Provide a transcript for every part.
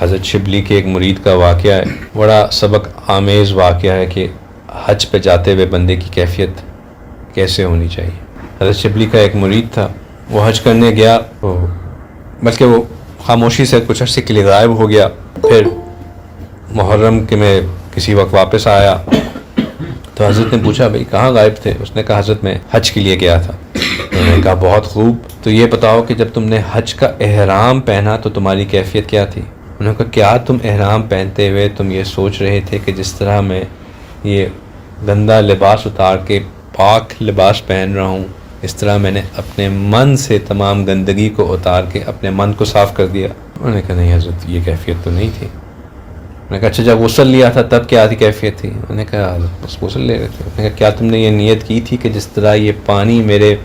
حضرت شبلی کے ایک مرید کا واقعہ ہے، بڑا سبق آمیز واقعہ ہے کہ حج پہ جاتے ہوئے بندے کی کیفیت کیسے ہونی چاہیے۔ حضرت شبلی کا ایک مرید تھا، وہ حج کرنے گیا، بلکہ وہ خاموشی سے کچھ عرصے کے لیے غائب ہو گیا، پھر محرم کے میں کسی وقت واپس آیا تو حضرت نے پوچھا بھائی کہاں غائب تھے؟ اس نے کہا حضرت میں حج کے لیے گیا تھا۔ انہوں نے کہا بہت خوب، تو یہ بتاؤ کہ جب تم نے حج کا احرام پہنا تو تمہاری کیفیت کیا تھی؟ انہوں نے کہا کیا تم احرام پہنتے ہوئے تم یہ سوچ رہے تھے کہ جس طرح میں یہ گندا لباس اتار کے پاک لباس پہن رہا ہوں، اس طرح میں نے اپنے من سے تمام گندگی کو اتار کے اپنے من کو صاف کر دیا؟ انہوں نے کہا نہیں حضرت یہ کیفیت تو نہیں تھی۔ میں نے کہا اچھا جب غسل لیا تھا تب کیا تھی کیفیت تھی؟ انہوں نے کہا بس غسل لے رہے تھے۔ میں نے کہا کیا تم نے یہ نیت کی تھی کہ جس طرح یہ پانی میرے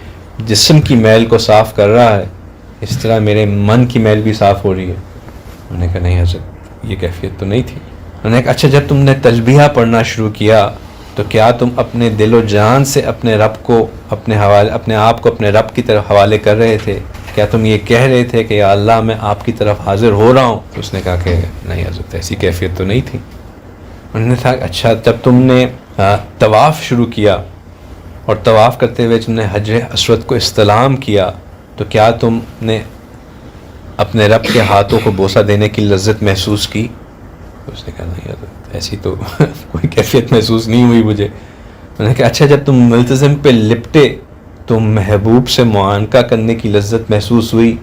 جسم کی میل کو صاف کر رہا ہے اس طرح میرے من کی میل بھی صاف ہو رہی ہے؟ انہوں نے کہا نہیں حضرت یہ کیفیت تو نہیں تھی۔ انہوں نے کہا اچھا جب تم نے تلبیہ پڑھنا شروع کیا تو کیا تم اپنے دل و جان سے اپنے رب کو اپنے آپ کو اپنے رب کی طرف حوالے کر رہے تھے؟ کیا تم یہ کہہ رہے تھے کہ یا اللہ میں آپ کی طرف حاضر ہو رہا ہوں؟ تو اس نے کہا کہ نہیں حضرت ایسی کیفیت تو نہیں تھی۔ انہوں نے کہا اچھا جب تم نے طواف شروع کیا اور طواف کرتے ہوئے تم نے حجر اسود کو استلام کیا تو کیا تم نے اپنے رب کے ہاتھوں کو بوسہ دینے کی لذت محسوس کی؟ تو اس نے کہا نہیں حضرت ایسی تو کوئی کیفیت محسوس نہیں ہوئی مجھے۔ انہوں نے کہا اچھا جب تم ملتزم پہ لپٹے تو محبوب سے معانقہ کرنے کی لذت محسوس ہوئی؟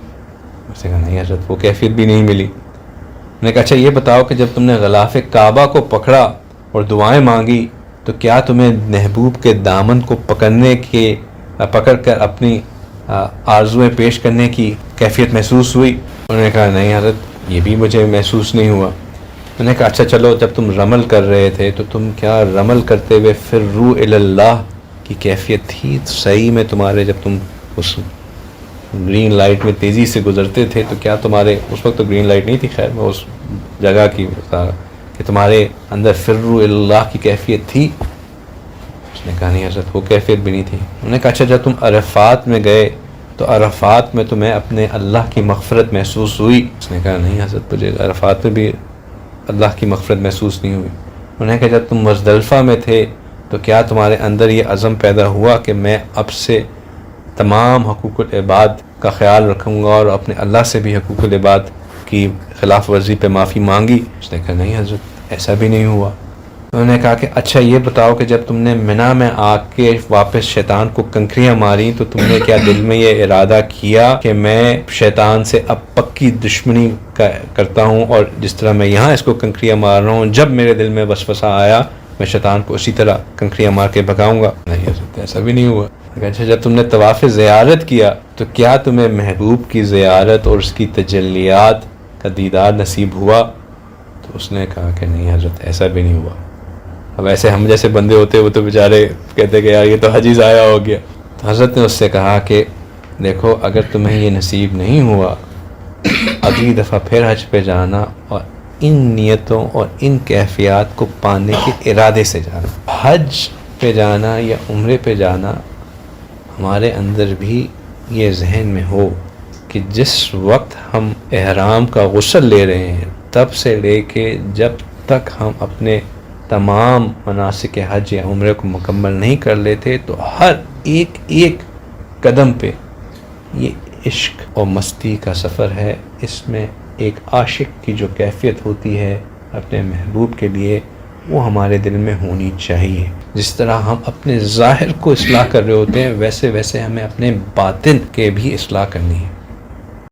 اس نے کہا نہیں حضرت وہ کیفیت بھی نہیں ملی۔ انہوں نے کہا اچھا یہ بتاؤ کہ جب تم نے غلاف کعبہ کو پکڑا اور دعائیں مانگی تو کیا تمہیں محبوب کے دامن کو پکڑ کر اپنی آرزویں پیش کرنے کی کیفیت محسوس ہوئی؟ انہوں نے کہا نہیں حضرت یہ بھی مجھے محسوس نہیں ہوا۔ انہوں نے کہا اچھا چلو جب تم رمل کر رہے تھے تو تم کیا رمل کرتے ہوئے فروا الی اللہ کی کیفیت تھی صحیح میں تمہارے جب تم اس گرین لائٹ میں تیزی سے گزرتے تھے تو کیا تمہارے اس وقت تو گرین لائٹ نہیں تھی خیر میں اس جگہ کی بتا کہ تمہارے اندر فروا الی اللہ کی کیفیت تھی؟ اس نے کہا نہیں حضرت وہ کیفیت بھی نہیں تھی۔ انہوں نے کہا اچھا جب تم عرفات میں گئے تو عرفات میں تمہیں اپنے اللہ کی مغفرت محسوس ہوئی؟ اس نے کہا نہیں حضرت مجھے عرفات میں بھی اللہ کی مغفرت محسوس نہیں ہوئی۔ انہوں نے کہا جب تم مزدلفہ میں تھے تو کیا تمہارے اندر یہ عزم پیدا ہوا کہ میں اب سے تمام حقوق العباد کا خیال رکھوں گا اور اپنے اللہ سے بھی حقوق العباد کی خلاف ورزی پہ معافی مانگی؟ اس نے کہا نہیں حضرت ایسا بھی نہیں ہوا۔ انہوں نے کہا کہ اچھا یہ بتاؤ کہ جب تم نے منی میں آ کے واپس شیطان کو کنکریاں ماری تو تم نے کیا دل میں یہ ارادہ کیا کہ میں شیطان سے اب پکی دشمنی کرتا ہوں اور جس طرح میں یہاں اس کو کنکریاں مار رہا ہوں جب میرے دل میں وسوسہ آیا میں شیطان کو اسی طرح کنکریاں مار کے بھگاؤں گا؟ نہیں حضرت ایسا بھی نہیں ہوا۔ اچھا جب تم نے طواف زیارت کیا تو کیا تمہیں محبوب کی زیارت اور اس کی تجلیات کا دیدار نصیب ہوا؟ تو اس نے کہا کہ نہیں حضرت ایسا بھی نہیں ہوا۔ اب ایسے ہم جیسے بندے ہوتے وہ تو بیچارے کہتے کہ یار یہ تو حج ہی ضائع ہو گیا۔ تو حضرت نے اس سے کہا کہ دیکھو اگر تمہیں یہ نصیب نہیں ہوا اگلی دفعہ پھر حج پہ جانا اور ان نیتوں اور ان کیفیات کو پانے کے ارادے سے جانا۔ حج پہ جانا یا عمرے پہ جانا ہمارے اندر بھی یہ ذہن میں ہو کہ جس وقت ہم احرام کا غسل لے رہے ہیں تب سے لے کے جب تک ہم اپنے تمام مناسک حج یا عمرے کو مکمل نہیں کر لیتے تو ہر ایک قدم پہ یہ عشق اور مستی کا سفر ہے۔ اس میں ایک عاشق کی جو کیفیت ہوتی ہے اپنے محبوب کے لیے وہ ہمارے دل میں ہونی چاہیے۔ جس طرح ہم اپنے ظاہر کو اصلاح کر رہے ہوتے ہیں ویسے ہمیں اپنے باطن کے بھی اصلاح کرنی ہے۔